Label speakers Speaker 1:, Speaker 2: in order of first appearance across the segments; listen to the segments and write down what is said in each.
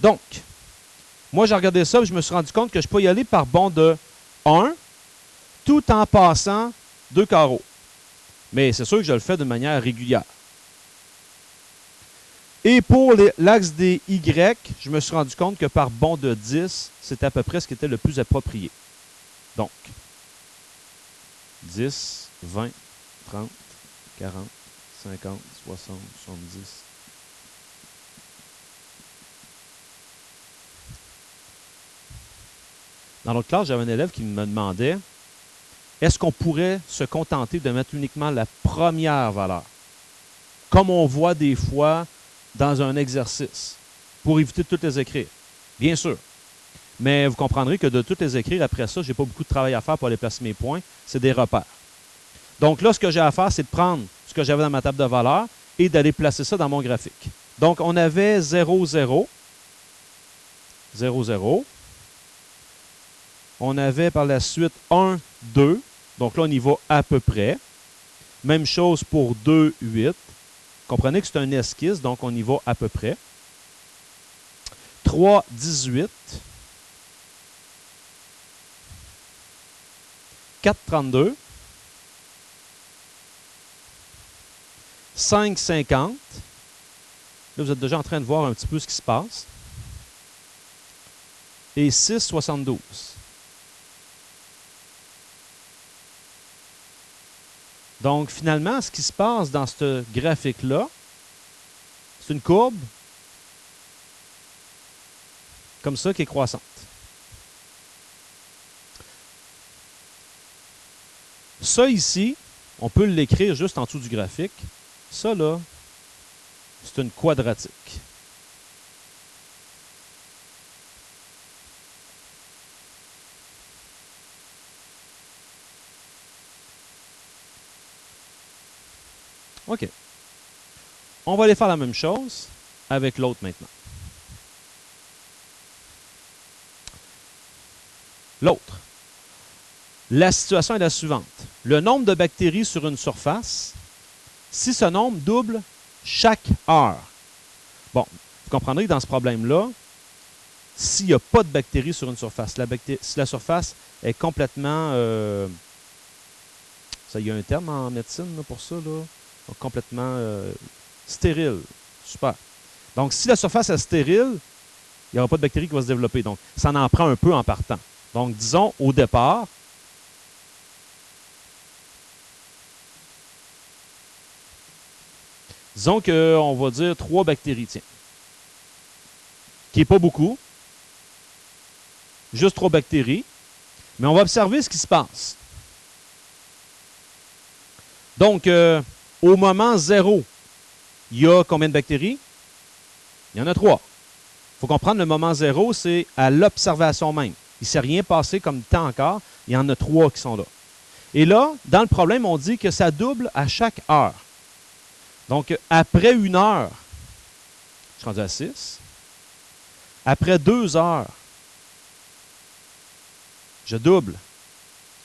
Speaker 1: Donc, moi, j'ai regardé ça et je me suis rendu compte que je peux y aller par bond de 1 tout en passant 2 carreaux. Mais c'est sûr que je le fais de manière régulière. Et pour l'axe des Y, je me suis rendu compte que par bond de 10, c'était à peu près ce qui était le plus approprié. Donc, 10, 20, 30, 40, 50, 60, 70. Dans l'autre classe, j'avais un élève qui me demandait est-ce qu'on pourrait se contenter de mettre uniquement la première valeur, comme on voit des fois dans un exercice, pour éviter de toutes les écrire. Bien sûr. Mais vous comprendrez que de toutes les écrire, après ça, je n'ai pas beaucoup de travail à faire pour aller placer mes points. C'est des repères. Donc là, ce que j'ai à faire, c'est de prendre ce que j'avais dans ma table de valeurs et d'aller placer ça dans mon graphique. Donc, on avait 0, 0. 0, 0. On avait par la suite 1, 2. Donc là, on y va à peu près. Même chose pour 2, 8. Comprenez que c'est un esquisse, donc on y va à peu près. 3, 18. 4, 32. 5, 50. Là, vous êtes déjà en train de voir un petit peu ce qui se passe. Et 6, 72. Donc, finalement, ce qui se passe dans ce graphique-là, c'est une courbe comme ça qui est croissante. Ça ici, on peut l'écrire juste en dessous du graphique. Ça, là, c'est une quadratique. OK. On va aller faire la même chose avec l'autre maintenant. L'autre. La situation est la suivante. Le nombre de bactéries sur une surface, si ce nombre double chaque heure. Bon, vous comprendrez que dans ce problème-là, s'il n'y a pas de bactéries sur une surface, si la surface est complètement... ça, il y a un terme en médecine là, pour ça, là. Donc, complètement stérile. Super. Donc, si la surface est stérile, il n'y aura pas de bactéries qui vont se développer. Donc, ça en prend un peu en partant. Donc, disons, au départ, disons qu'on va dire 3 bactéries, tiens. Qui n'est pas beaucoup. Juste 3 bactéries. Mais on va observer ce qui se passe. Donc, au moment 0, il y a combien de bactéries? Il y en a 3. Il faut comprendre, le moment 0, c'est à l'observation même. Il ne s'est rien passé comme temps encore. Il y en a 3 qui sont là. Et là, dans le problème, on dit que ça double à chaque heure. Donc, après 1 heure, je suis rendu à 6. Après 2 heures, je double.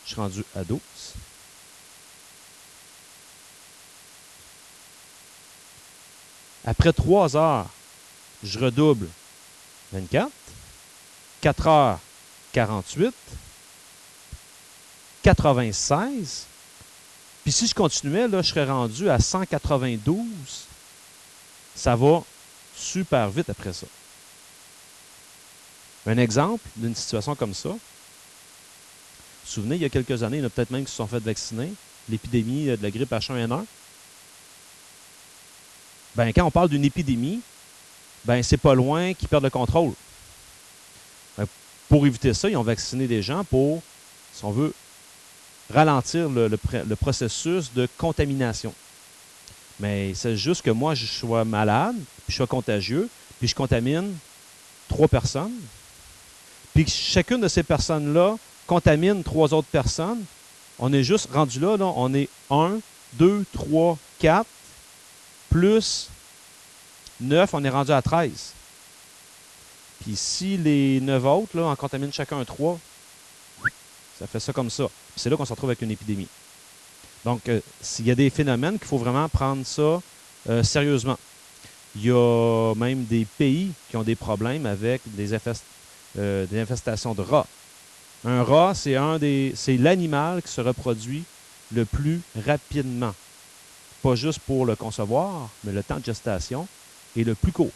Speaker 1: Je suis rendu à 12. Après 3 heures, je redouble 24. 4 heures, 48. 96. Puis si je continuais, là, je serais rendu à 192. Ça va super vite après ça. Un exemple d'une situation comme ça. Vous vous souvenez, il y a quelques années, il y en a peut-être même qui se sont fait vacciner. L'épidémie de la grippe H1N1. Ben, quand on parle d'une épidémie, ben, c'est pas loin qu'ils perdent le contrôle. Ben, pour éviter ça, ils ont vacciné des gens pour, si on veut, ralentir le processus de contamination. Mais c'est juste que moi, je sois malade, puis je sois contagieux, puis je contamine 3 personnes, puis que chacune de ces personnes-là contamine 3 autres personnes. On est juste rendu là, on est 1, 2, 3, 4, plus 9, on est rendu à 13. Puis si les 9 autres là, en contaminent chacun 3, ça fait ça comme ça. Puis c'est là qu'on se retrouve avec une épidémie. Donc, il y a des phénomènes qu'il faut vraiment prendre ça sérieusement. Il y a même des pays qui ont des problèmes avec des infestations de rats. Un rat, c'est l'animal qui se reproduit le plus rapidement. Pas juste pour le concevoir, mais le temps de gestation est le plus court.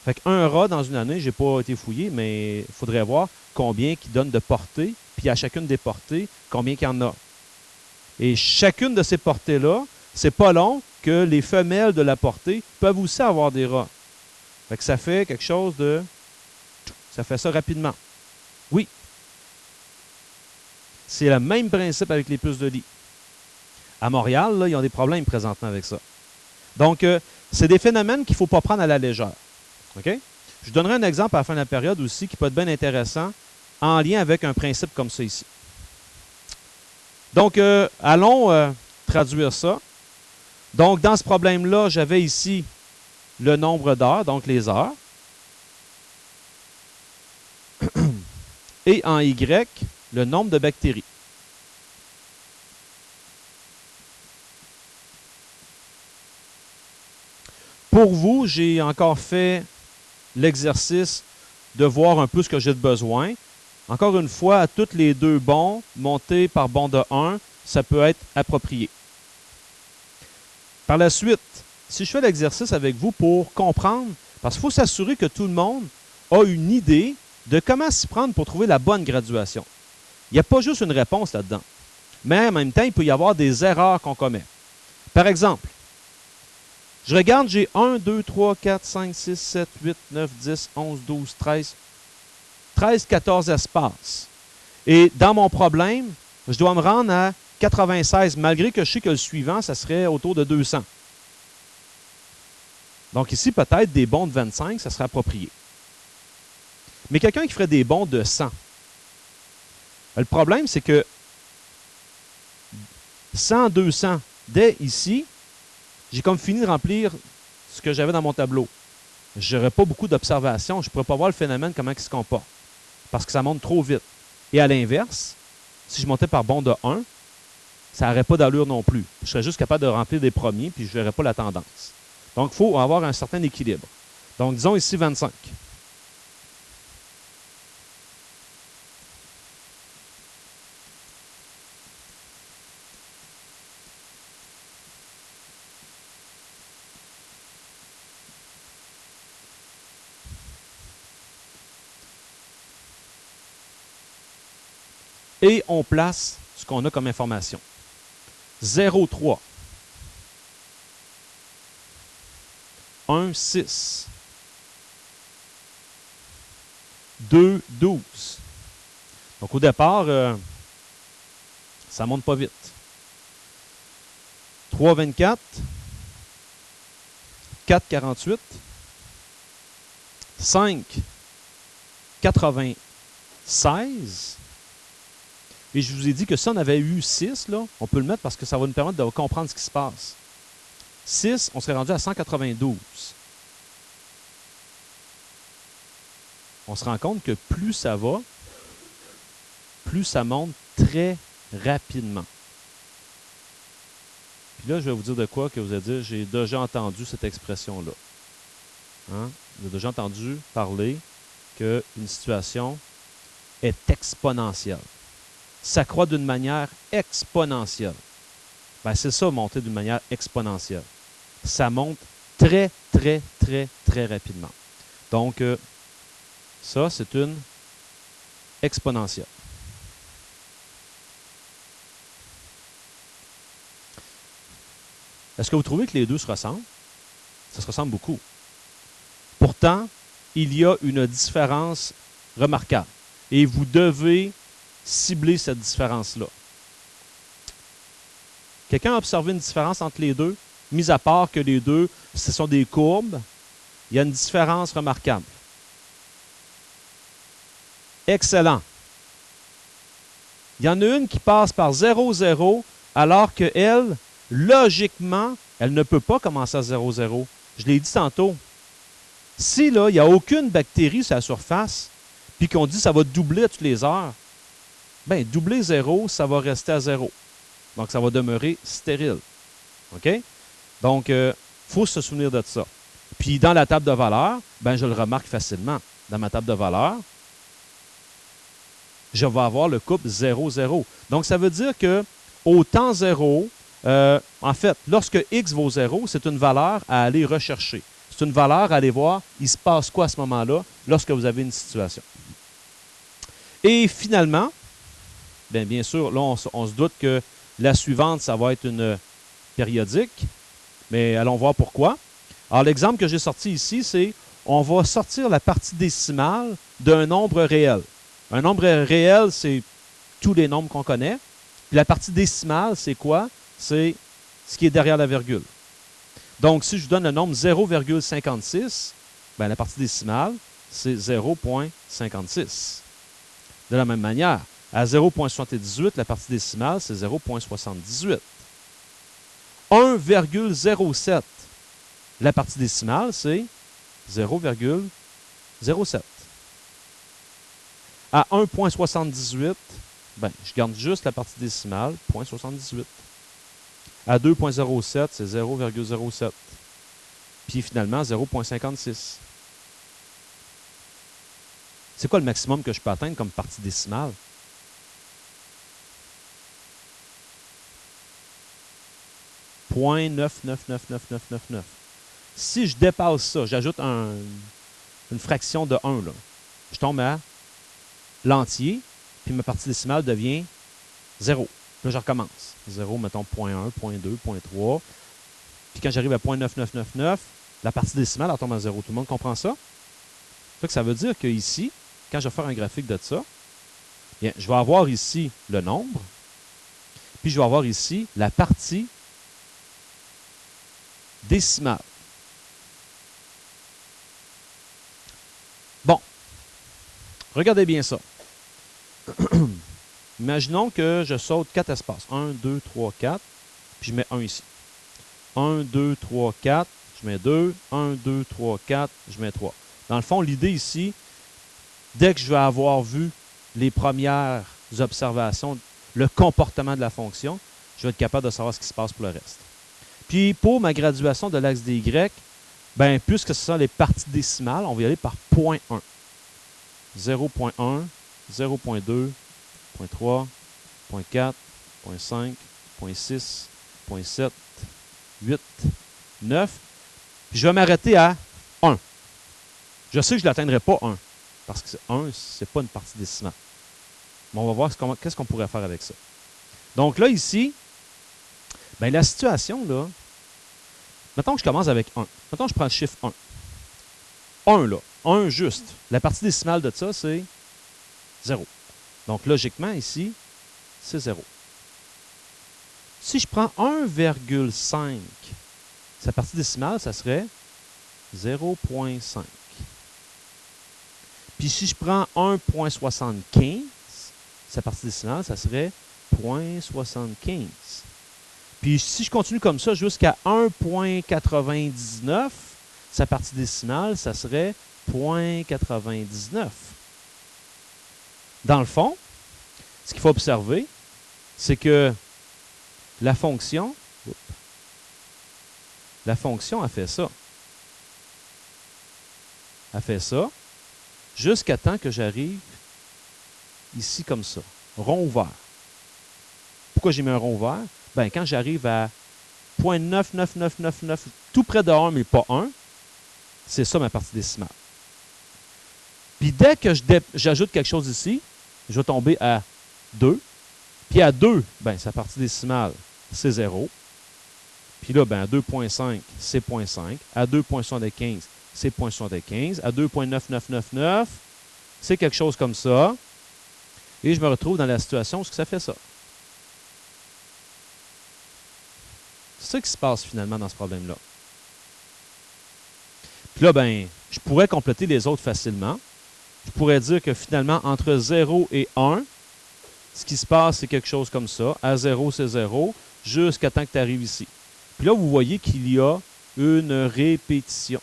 Speaker 1: Fait qu'un rat dans une année, je n'ai pas été fouillé, mais il faudrait voir combien qui donne de portées, puis à chacune des portées, combien qu'il y en a. Et chacune de ces portées-là, c'est pas long que les femelles de la portée peuvent aussi avoir des rats. Fait que ça fait quelque chose de... Ça fait ça rapidement. Oui. C'est le même principe avec les puces de lit. À Montréal, là, ils ont des problèmes présentement avec ça. Donc, c'est des phénomènes qu'il ne faut pas prendre à la légère. OK? Je donnerai un exemple à la fin de la période aussi qui peut être bien intéressant en lien avec un principe comme ça ici. Donc, allons traduire ça. Donc, dans ce problème-là, j'avais ici le nombre d'heures, donc les heures. Et en Y, le nombre de bactéries. Pour vous, j'ai encore fait l'exercice de voir un peu ce que j'ai de besoin. Encore une fois, à toutes les deux bonds, montés par bond de 1, ça peut être approprié. Par la suite, si je fais l'exercice avec vous pour comprendre, parce qu'il faut s'assurer que tout le monde a une idée de comment s'y prendre pour trouver la bonne graduation. Il n'y a pas juste une réponse là-dedans. Mais en même temps, il peut y avoir des erreurs qu'on commet. Par exemple, je regarde, j'ai 1, 2, 3, 4, 5, 6, 7, 8, 9, 10, 11, 12, 13, 14 espaces. Et dans mon problème, je dois me rendre à 96, malgré que je sais que le suivant, ça serait autour de 200. Donc ici, peut-être des bonds de 25, ça serait approprié. Mais quelqu'un qui ferait des bonds de 100, le problème, c'est que 100, 200, dès ici, j'ai comme fini de remplir ce que j'avais dans mon tableau. Je n'aurais pas beaucoup d'observations. Je ne pourrais pas voir le phénomène, comment il se comporte. Parce que ça monte trop vite. Et à l'inverse, si je montais par bond de 1, ça n'aurait pas d'allure non plus. Je serais juste capable de remplir des premiers, puis je ne verrais pas la tendance. Donc, il faut avoir un certain équilibre. Donc, disons ici 25. Et on place ce qu'on a comme information. 0,3. 1, 6. 2, 12. Donc, au départ, ça ne monte pas vite. 3, 24. 4, 48. 5, 96. Et je vous ai dit que si on avait eu 6, là, on peut le mettre parce que ça va nous permettre de comprendre ce qui se passe. 6, on serait rendu à 192. On se rend compte que plus ça va, plus ça monte très rapidement. Puis là, je vais vous dire de quoi que vous allez dire, j'ai déjà entendu cette expression-là. Hein? Vous avez déjà entendu parler qu'une situation est exponentielle. Ça croît d'une manière exponentielle. Ben, c'est ça, monter d'une manière exponentielle. Ça monte très, très, très, très rapidement. Donc, ça, c'est une exponentielle. Est-ce que vous trouvez que les deux se ressemblent? Ça se ressemble beaucoup. Pourtant, il y a une différence remarquable. Et vous devez cibler cette différence-là. Quelqu'un a observé une différence entre les deux? Mis à part que les deux, ce sont des courbes, il y a une différence remarquable. Excellent. Il y en a une qui passe par 0, 0, alors qu'elle, logiquement, elle ne peut pas commencer à 0, 0. Je l'ai dit tantôt. Si là, il n'y a aucune bactérie sur la surface, puis qu'on dit que ça va doubler à toutes les heures, bien, doubler 0, ça va rester à 0. Donc, ça va demeurer stérile. OK? Donc, il faut se souvenir de ça. Puis dans la table de valeurs, ben, je le remarque facilement. Dans ma table de valeurs, je vais avoir le couple 0, 0. Donc, ça veut dire que au temps 0, en fait, lorsque x vaut 0, c'est une valeur à aller rechercher. C'est une valeur à aller voir, il se passe quoi à ce moment-là lorsque vous avez une situation. Et finalement, bien sûr, là, on se doute que la suivante, ça va être une périodique, mais allons voir pourquoi. Alors, l'exemple que j'ai sorti ici, c'est on va sortir la partie décimale d'un nombre réel. Un nombre réel, c'est tous les nombres qu'on connaît. Puis la partie décimale, c'est quoi? C'est ce qui est derrière la virgule. Donc, si je vous donne le nombre 0,56, ben, la partie décimale, c'est 0,56. De la même manière, à 0,78, la partie décimale, c'est 0,78. 1,07, la partie décimale, c'est 0,07. À 1,78, ben, je garde juste la partie décimale, 0,78. À 2,07, c'est 0,07. Puis finalement, 0,56. C'est quoi le maximum que je peux atteindre comme partie décimale? « 0,999999. Si je dépasse ça, j'ajoute une fraction de 1, là. Je tombe à l'entier, puis ma partie décimale devient 0. Là, je recommence. 0, mettons 0,1, 0,2, 0,3. Puis quand j'arrive à 0,9999, la partie décimale, elle tombe à 0. Tout le monde comprend ça? Ça veut dire qu'ici, quand je vais faire un graphique de ça, bien, je vais avoir ici le nombre, puis je vais avoir ici la partie décimale. Bon, regardez bien ça. Imaginons que je saute 4 espaces. 1, 2, 3, 4, puis je mets 1 ici. 1, 2, 3, 4, je mets 2. 1, 2, 3, 4, je mets 3. Dans le fond, l'idée ici, dès que je vais avoir vu les premières observations, le comportement de la fonction, je vais être capable de savoir ce qui se passe pour le reste. Puis pour ma graduation de l'axe des Y, ben, puisque ce sont les parties décimales, on va y aller par 0,1. 0,1, 0,2, 0,3, 0,4, 0,5, 0,6, 0,7, 8, 9. Puis je vais m'arrêter à 1. Je sais que je ne l'atteindrai pas 1, parce que 1, ce n'est pas une partie décimale. Mais on va voir qu'est-ce qu'on pourrait faire avec ça. Donc là, ici, ben, la situation, là, mettons que je commence avec 1. Mettons que je prends le chiffre 1. 1, là. 1 juste. La partie décimale de ça, c'est 0. Donc, logiquement, ici, c'est 0. Si je prends 1,5, sa partie décimale, ça serait 0,5. Puis si je prends 1,75, sa partie décimale, ça serait 0,75. Puis si je continue comme ça jusqu'à 1,99, sa partie décimale, ça serait 0,99. Dans le fond, ce qu'il faut observer, c'est que la fonction a fait ça. A fait ça jusqu'à temps que j'arrive ici comme ça, rond ouvert. Pourquoi j'ai mis un rond ouvert? Bien, quand j'arrive à 0,99999, tout près de 1, mais pas 1, c'est ça ma partie décimale. Puis dès que j'ajoute quelque chose ici, je vais tomber à 2. Puis à 2, ben, sa partie décimale, c'est 0. Puis là, ben, à 2,5, c'est 0,5. À 2,75, c'est 0,75. À 2,9999, c'est quelque chose comme ça. Et je me retrouve dans la situation où ça fait ça. C'est ça qui se passe finalement dans ce problème-là. Puis là, ben, je pourrais compléter les autres facilement. Je pourrais dire que finalement, entre 0 et 1, ce qui se passe, c'est quelque chose comme ça. À 0, c'est 0, jusqu'à temps que tu arrives ici. Puis là, vous voyez qu'il y a une répétition.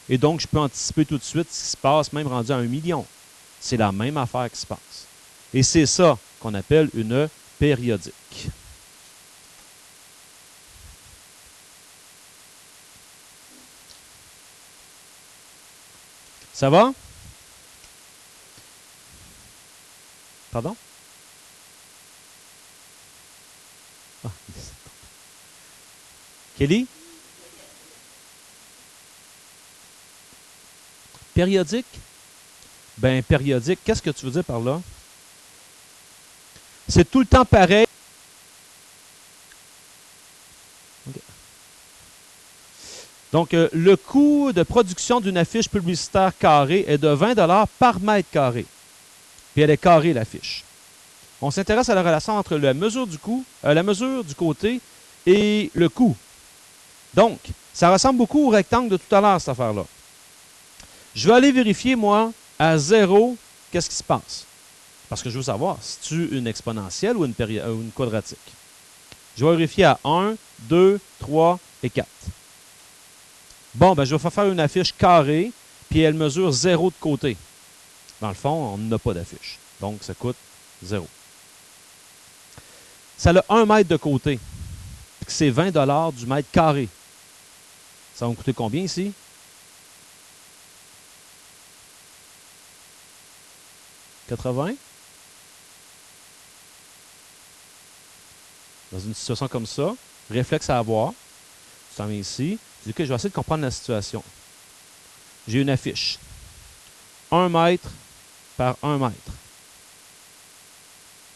Speaker 1: Et donc, je peux anticiper tout de suite ce qui se passe, même rendu à 1 million. C'est la même affaire qui se passe. Et c'est ça qu'on appelle une périodique. Ça va? Pardon? Ah, Kelly? Périodique? Ben, périodique, qu'est-ce que tu veux dire par là? C'est tout le temps pareil. Okay. Donc, le coût de production d'une affiche publicitaire carrée est de 20 $ par mètre carré. Puis elle est carrée, l'affiche. On s'intéresse à la relation entre la mesure du côté et le coût. Donc, ça ressemble beaucoup au rectangle de tout à l'heure, cette affaire-là. Je vais aller vérifier, moi, à 0, qu'est-ce qui se passe. Parce que je veux savoir, si tu une exponentielle ou une quadratique. Je vais vérifier à 1, 2, 3 et 4. Bon, ben, je vais faire une affiche carrée, puis elle mesure 0 de côté. Dans le fond, on n'a pas d'affiche. Donc, ça coûte 0. Ça a 1 mètre de côté. C'est 20 $ du mètre carré. Ça va me coûter combien ici? « 80 ». Dans une situation comme ça, réflexe à avoir. Tu t'en viens ici. Tu dis, OK, je vais essayer de comprendre la situation. J'ai une affiche. 1 mètre par 1 mètre.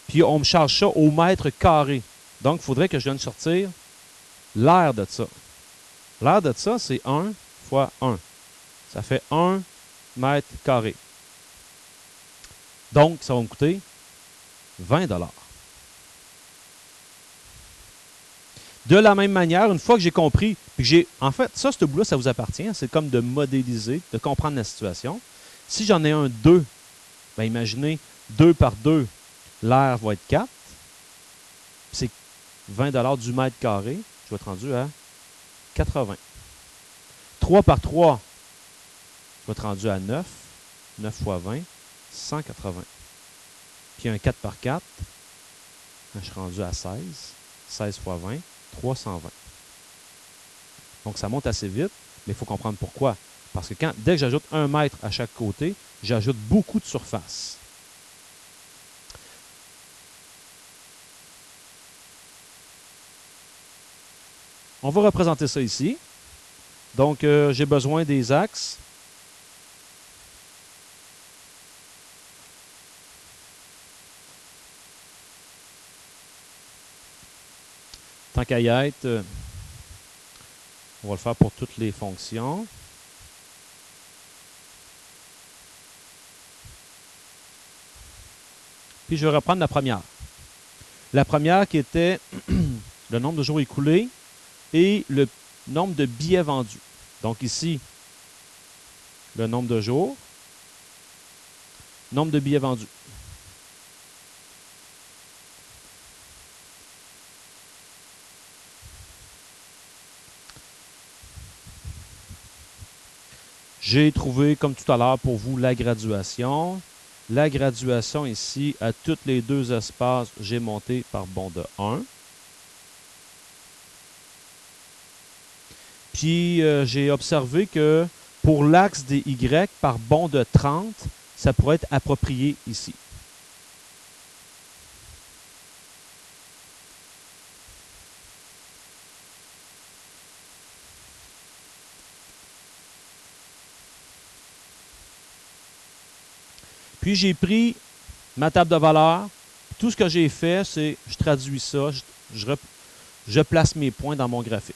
Speaker 1: Puis on me charge ça au mètre carré. Donc, il faudrait que je vienne sortir l'aire de ça. L'aire de ça, c'est 1 fois 1. Ça fait 1 mètre carré. Donc, ça va me coûter 20 $. De la même manière, une fois que j'ai compris, puis que j'ai. En fait, ça, ce bout-là, ça vous appartient. C'est comme de modéliser, de comprendre la situation. Si j'en ai un 2, bien imaginez 2 par 2, l'aire va être 4. C'est 20 $ du mètre carré. Je vais être rendu à 80. 3 par 3, je vais être rendu à 9. 9 fois 20, 180. Puis un 4 par 4, je suis rendu à 16. 16 fois 20, 320. Donc, ça monte assez vite, mais il faut comprendre pourquoi. Parce que dès que j'ajoute 1 mètre à chaque côté, j'ajoute beaucoup de surface. On va représenter ça ici. Donc, j'ai besoin des axes. Tant qu'à y être, on va le faire pour toutes les fonctions. Puis, je vais reprendre la première. La première qui était le nombre de jours écoulés et le nombre de billets vendus. Donc ici, le nombre de jours, nombre de billets vendus. J'ai trouvé, comme tout à l'heure, pour vous, la graduation. La graduation ici, à tous les deux espaces, j'ai monté par bond de 1. Puis, j'ai observé que pour l'axe des Y, par bond de 30, ça pourrait être approprié ici. Puis, j'ai pris ma table de valeurs. Tout ce que j'ai fait, c'est je traduis ça, je place mes points dans mon graphique.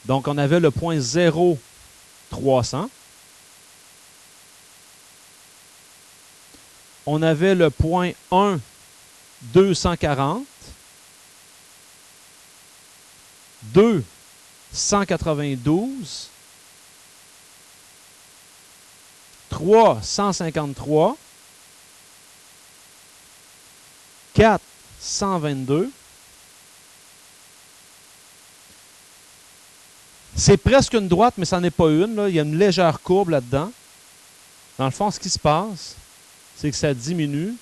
Speaker 1: Donc, on avait le point 0, 300. On avait le point 1, 240. 2, 192. 3, 153. 4, 122. C'est presque une droite, mais ça n'est pas une. Là. Il y a une légère courbe là-dedans. Dans le fond, ce qui se passe, c'est que ça diminue.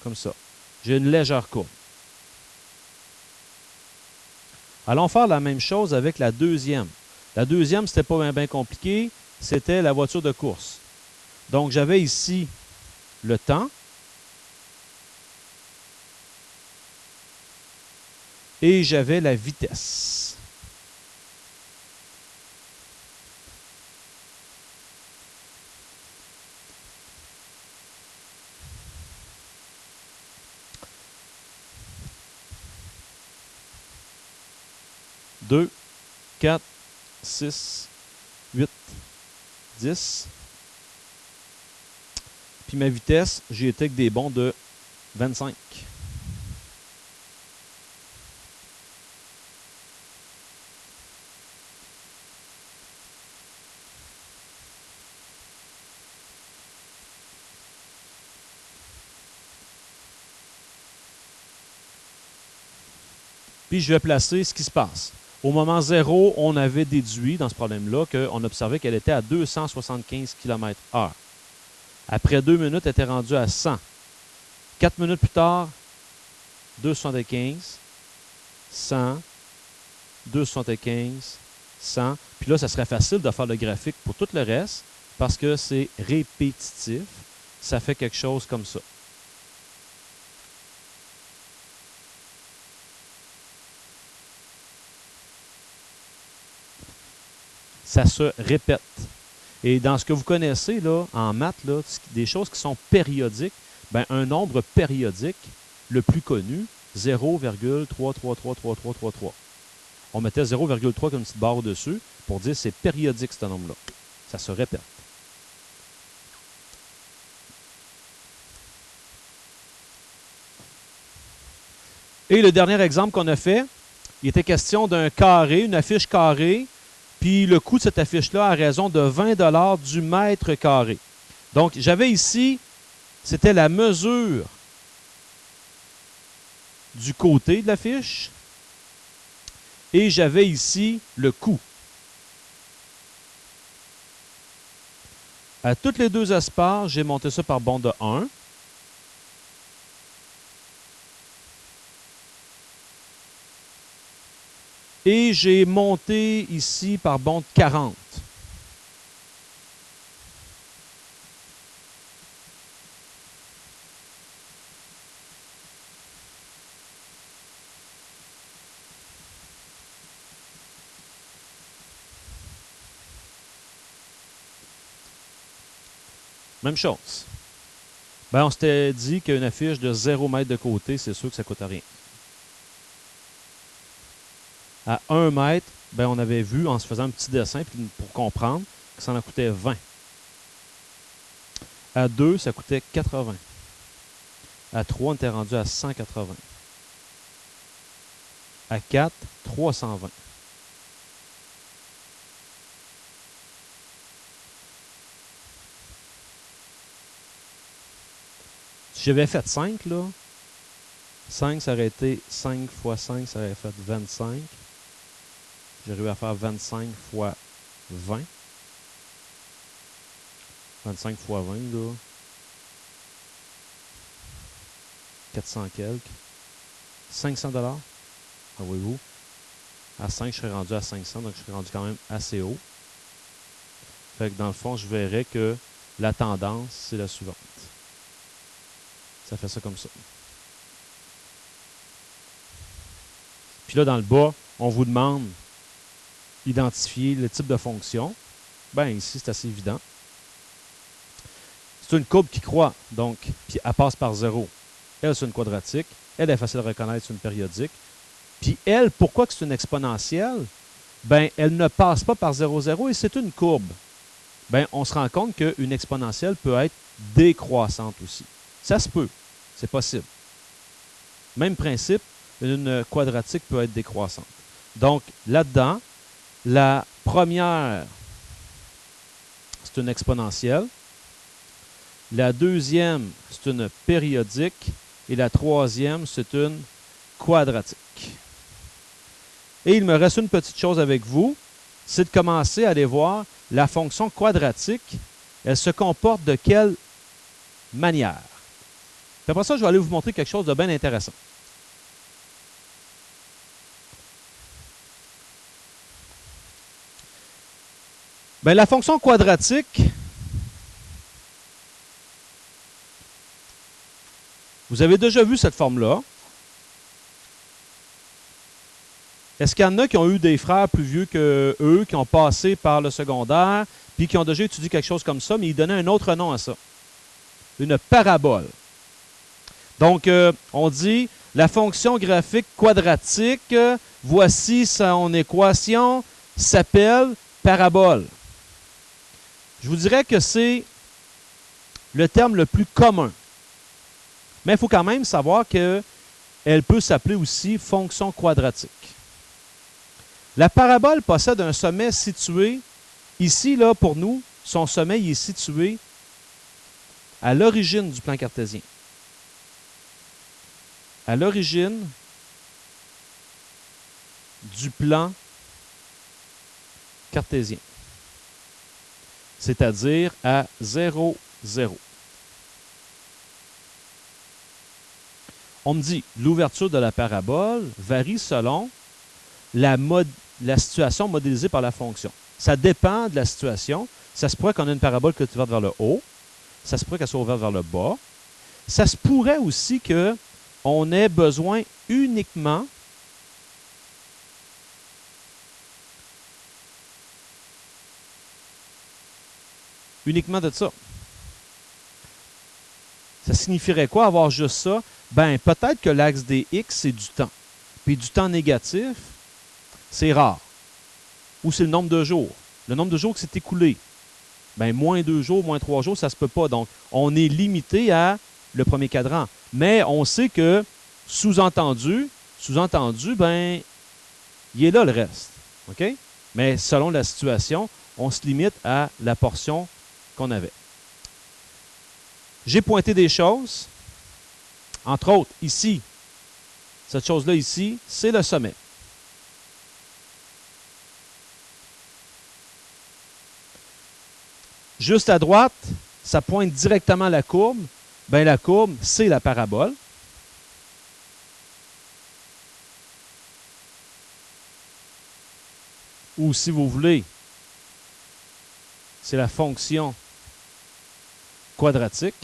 Speaker 1: Comme ça. J'ai une légère courbe. Allons faire la même chose avec la deuxième. La deuxième, c'était pas bien compliqué, c'était la voiture de course. Donc, j'avais ici le temps et j'avais la vitesse. Deux, 4, 6, 8, 10. Puis ma vitesse, j'ai été avec des bonds de 25. Puis je vais placer ce qui se passe. Au moment 0, on avait déduit dans ce problème-là qu'on observait qu'elle était à 275 km/h. Après 2 minutes, elle était rendue à 100. 4 minutes plus tard, 275, 100, 275, 100. Puis là, ça serait facile de faire le graphique pour tout le reste parce que c'est répétitif. Ça fait quelque chose comme ça. Ça se répète. Et dans ce que vous connaissez là, en maths, là, des choses qui sont périodiques, ben, un nombre périodique, le plus connu, 0,3333333. On mettait 0,3 comme une petite barre au-dessus pour dire que c'est périodique ce nombre-là. Ça se répète. Et le dernier exemple qu'on a fait, il était question d'un carré, une affiche carrée, puis le coût de cette affiche-là à raison de 20 $ du mètre carré. Donc, j'avais ici, c'était la mesure du côté de l'affiche, et j'avais ici le coût. À tous les deux espaces, j'ai monté ça par bond de 1. Et j'ai monté ici par bond de 40. Même chose. Ben, on s'était dit qu'une affiche de 0 mètre de côté, c'est sûr que ça ne coûte rien. À 1 mètre, ben, on avait vu en se faisant un petit dessin pour comprendre que ça en coûtait 20. À 2, ça coûtait 80. À 3, on était rendu à 180. À 4, 320. Si j'avais fait 5, là, 5, ça aurait été 5 fois 5, ça aurait fait 25. J'arrive à faire 25 fois 20. 25 fois 20, là. 400 quelques. 500 $. Ah oui, à 5, je serais rendu à 500, donc je serais rendu quand même assez haut. Fait que dans le fond, je verrais que la tendance, c'est la suivante. Ça fait ça comme ça. Puis là, dans le bas, on vous demande d'identifier le type de fonction. Ben ici, c'est assez évident. C'est une courbe qui croît, donc, puis elle passe par 0. Elle, c'est une quadratique. Elle est facile à reconnaître, c'est une périodique. Puis elle, pourquoi que c'est une exponentielle? Ben, elle ne passe pas par 0, 0 et c'est une courbe. Ben, on se rend compte qu'une exponentielle peut être décroissante aussi. Ça se peut. C'est possible. Même principe, une quadratique peut être décroissante. Donc, là-dedans, la première, c'est une exponentielle. La deuxième, c'est une périodique. Et la troisième, c'est une quadratique. Et il me reste une petite chose avec vous, c'est de commencer à aller voir la fonction quadratique. Elle se comporte de quelle manière? Puis après ça, je vais aller vous montrer quelque chose de bien intéressant. Bien, la fonction quadratique, vous avez déjà vu cette forme-là. Est-ce qu'il y en a qui ont eu des frères plus vieux que eux, qui ont passé par le secondaire, puis qui ont déjà étudié quelque chose comme ça, mais ils donnaient un autre nom à ça? Une parabole. Donc, on dit la fonction graphique quadratique, voici son équation, s'appelle parabole. Je vous dirais que c'est le terme le plus commun. Mais il faut quand même savoir qu'elle peut s'appeler aussi fonction quadratique. La parabole possède un sommet situé, ici, là, pour nous, son sommet il est situé à l'origine du plan cartésien. À l'origine du plan cartésien. C'est-à-dire à 0, 0. On me dit, l'ouverture de la parabole varie selon la situation modélisée par la fonction. Ça dépend de la situation. Ça se pourrait qu'on ait une parabole qui est ouverte vers le haut. Ça se pourrait qu'elle soit ouverte vers le bas. Ça se pourrait aussi qu'on ait besoin uniquement de ça. Ça signifierait quoi avoir juste ça? Ben, peut-être que l'axe des X, c'est du temps. Puis du temps négatif, c'est rare. Ou c'est le nombre de jours. Le nombre de jours qui s'est écoulé. Ben, moins 2 jours, moins 3 jours, ça ne se peut pas. Donc, on est limité à le premier cadran. Mais on sait que, sous-entendu, ben, il est là le reste. OK? Mais selon la situation, on se limite à la portion qu'on avait. J'ai pointé des choses. Entre autres, ici, cette chose-là ici, c'est le sommet. Juste à droite, ça pointe directement à la courbe. Bien, la courbe, c'est la parabole. Ou, si vous voulez, c'est la fonction quadratique.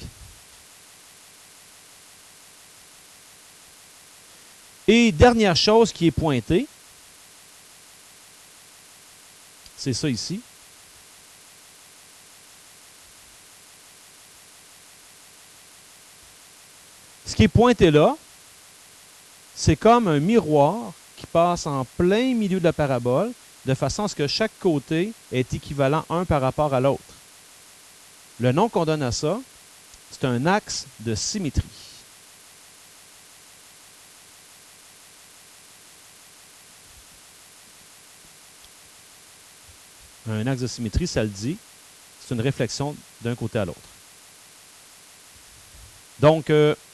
Speaker 1: Et dernière chose qui est pointée, c'est ça ici. Ce qui est pointé là, c'est comme un miroir qui passe en plein milieu de la parabole, de façon à ce que chaque côté est équivalent un par rapport à l'autre. Le nom qu'on donne à ça, c'est un axe de symétrie. Un axe de symétrie, ça le dit, c'est une réflexion d'un côté à l'autre. Donc,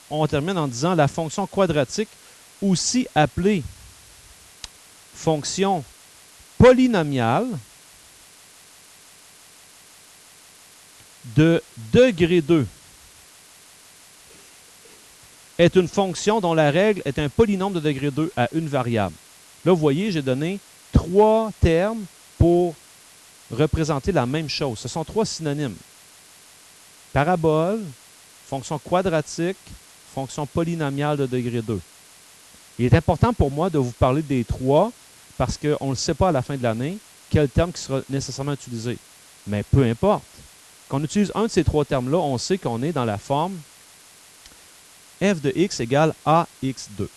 Speaker 1: on termine en disant la fonction quadratique, aussi appelée fonction polynomiale de degré 2, est une fonction dont la règle est un polynôme de degré 2 à une variable. Là, vous voyez, j'ai donné 3 termes pour représenter la même chose. Ce sont 3 synonymes. Parabole, fonction quadratique, fonction polynomiale de degré 2. Il est important pour moi de vous parler des 3 parce qu'on ne sait pas à la fin de l'année quel terme qui sera nécessairement utilisé. Mais peu importe. Quand on utilise un de ces 3 termes-là, on sait qu'on est dans la forme f de x égale ax2.